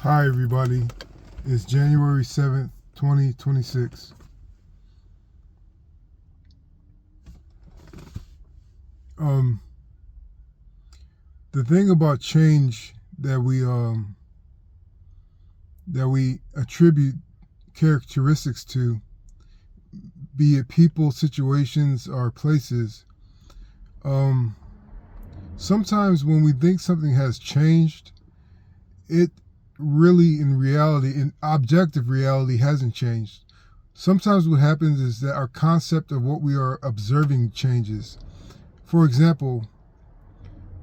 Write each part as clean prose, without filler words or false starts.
Hi, everybody. It's January 7th, 2026. Um, the thing about change that we attribute characteristics to, be it people, situations, or places, um, sometimes when we think something has changed, it really, in objective reality, hasn't changed. Sometimes what happens is that our concept of what we are observing changes. For example,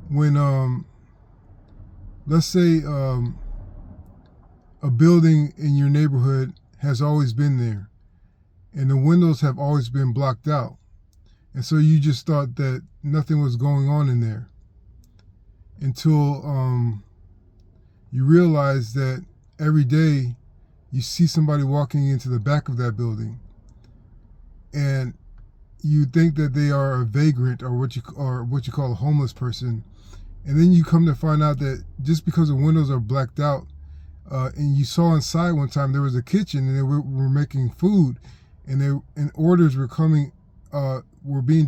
when let's say a building in your neighborhood has always been there and the windows have always been blocked out, and so you just thought that nothing was going on in there until you realize that every day you see somebody walking into the back of that building, and you think that they are a vagrant, or what you call a homeless person. And then you come to find out that just because the windows are blacked out, and you saw inside one time there was a kitchen and they were making food, and orders were coming, were being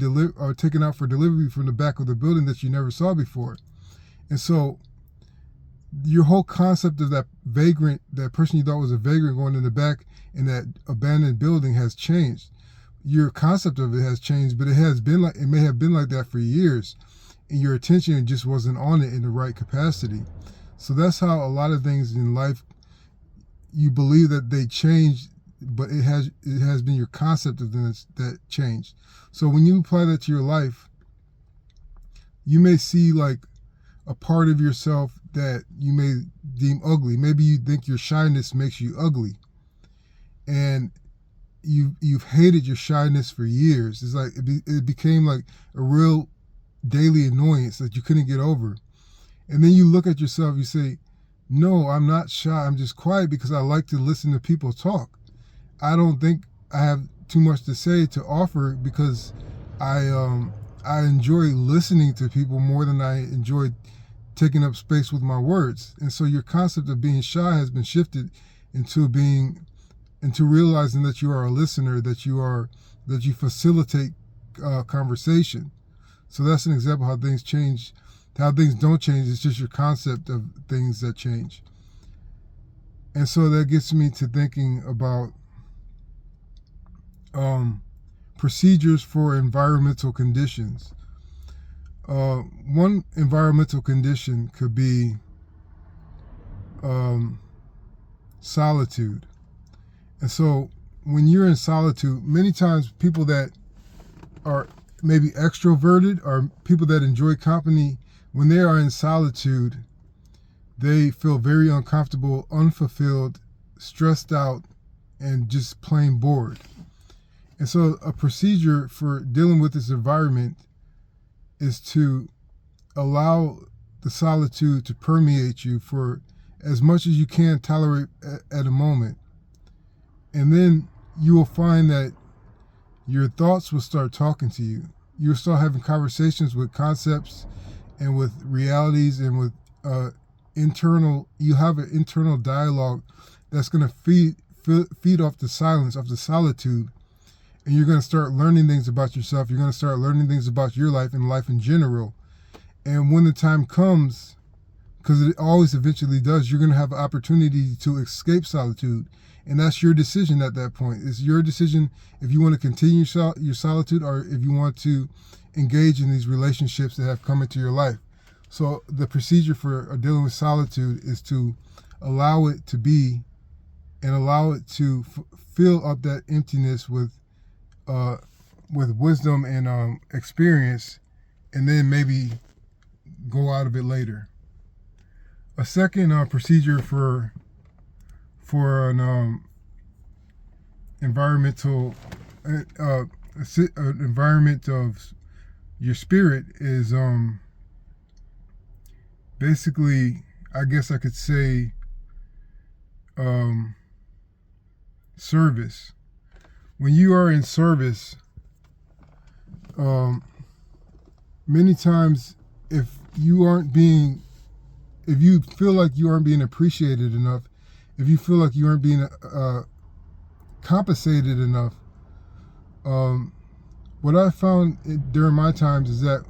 taken out for delivery from the back of the building that you never saw before. And so your whole concept of that vagrant, that person you thought was a vagrant going in the back in that abandoned building, has changed. Your concept of it has changed, but it may have been like that for years, and your attention just wasn't on it in the right capacity. So that's how a lot of things in life, you believe that they changed, but it has been your concept of them that changed. So when you apply that to your life, you may see like a part of yourself that you may deem ugly. Maybe you think your shyness makes you ugly, and you've hated your shyness for years. It's like it became like a real daily annoyance that you couldn't get over. And then you look at yourself, you say, no, I'm not shy. I'm just quiet because I like to listen to people talk. I don't think I have too much to say to offer because I enjoy listening to people more than I enjoy taking up space with my words. And so your concept of being shy has been shifted into realizing that you are a listener, that you facilitate conversation. So that's an example how things change. How things don't change, it's just your concept of things that change. And so that gets me to thinking about procedures for environmental conditions. One environmental condition could be solitude. And so when you're in solitude, many times people that are maybe extroverted or people that enjoy company, when they are in solitude, they feel very uncomfortable, unfulfilled, stressed out, and just plain bored. And so a procedure for dealing with this environment is to allow the solitude to permeate you for as much as you can tolerate at a moment. And then you will find that your thoughts will start talking to you. You'll start having conversations with concepts and with realities and with you have an internal dialogue that's going to feed off the silence of the solitude. And you're going to start learning things about yourself. You're going to start learning things about your life and life in general. And when the time comes, because it always eventually does, you're going to have an opportunity to escape solitude. And that's your decision at that point. It's your decision if you want to continue your solitude or if you want to engage in these relationships that have come into your life. So the procedure for dealing with solitude is to allow it to be and allow it to fill up that emptiness with wisdom and experience, and then maybe go out of it later. A second procedure for an environmental environment of your spirit is basically, I guess I could say, service. When you are in service, many times if you aren't being if you feel like you aren't being appreciated enough, if you feel like you aren't being compensated enough, what I found during my times is that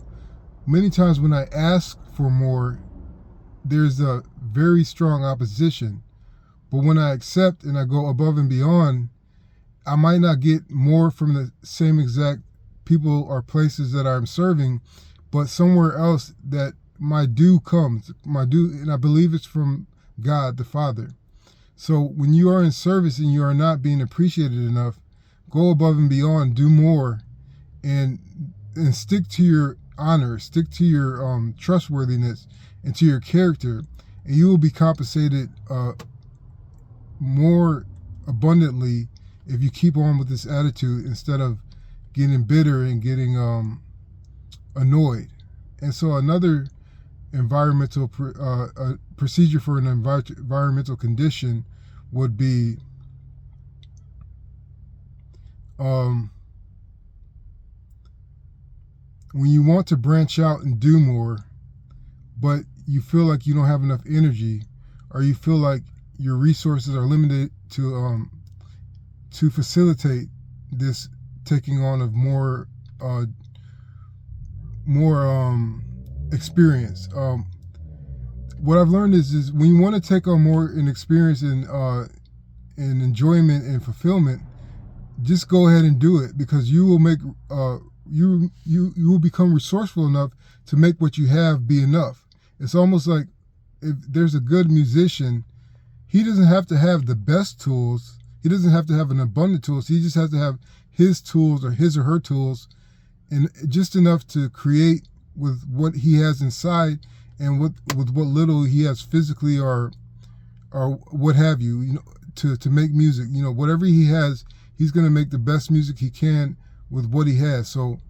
many times when I ask for more, there's a very strong opposition. But when I accept and I go above and beyond, I might not get more from the same exact people or places that I'm serving, but somewhere else that my due comes, my due, and I believe it's from God the Father. So when you are in service and you are not being appreciated enough, go above and beyond, do more, and stick to your honor, stick to your trustworthiness and to your character, and you will be compensated more abundantly if you keep on with this attitude instead of getting bitter and getting annoyed. And so another environmental procedure for an environmental condition would be when you want to branch out and do more, but you feel like you don't have enough energy, or you feel like your resources are limited to facilitate this taking on of more experience. What I've learned is when you want to take on more in experience and enjoyment and fulfillment, just go ahead and do it, because you will make you will become resourceful enough to make what you have be enough. It's almost like if there's a good musician, he doesn't have to have the best tools. He doesn't have to have an abundant tools. He just has to have his tools or his or her tools, and just enough to create with what he has inside and with what little he has physically or what have you, to make music. Whatever he has, he's going to make the best music he can with what he has. So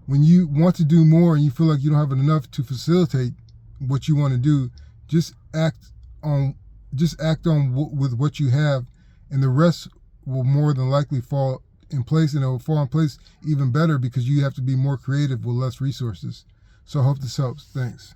when you want to do more and you feel like you don't have enough to facilitate what you want to do, just act on with what you have, and the rest will more than likely fall in place, and it will fall in place even better because you have to be more creative with less resources. So I hope this helps. Thanks.